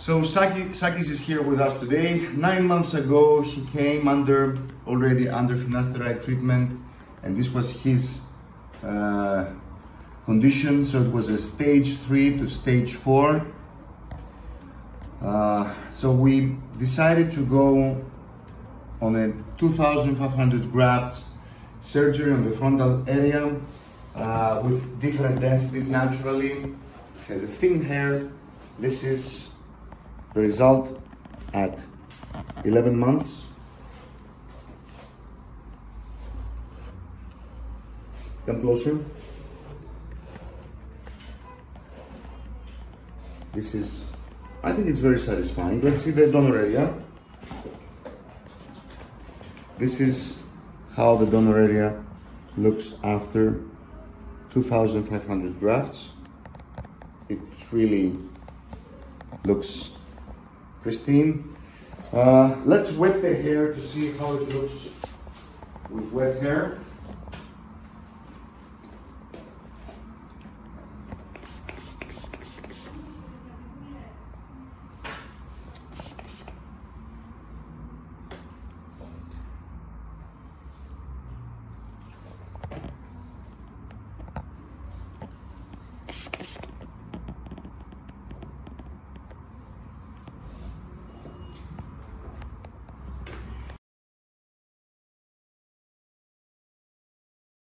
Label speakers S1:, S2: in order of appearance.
S1: So Sakis is here with us today. 9 months ago, he came already under finasteride treatment, and this was his condition. So it was a stage 3 to stage 4. So we decided to go on a 2,500 grafts surgery on the frontal area with different densities naturally. It has a thin hair. This is the result at 11 months. Come closer. This is, I think it's very satisfying. Let's see the donor area. This is how the donor area looks after 2,500 grafts. It really looks pristine. Let's wet the hair to see how it looks with wet hair.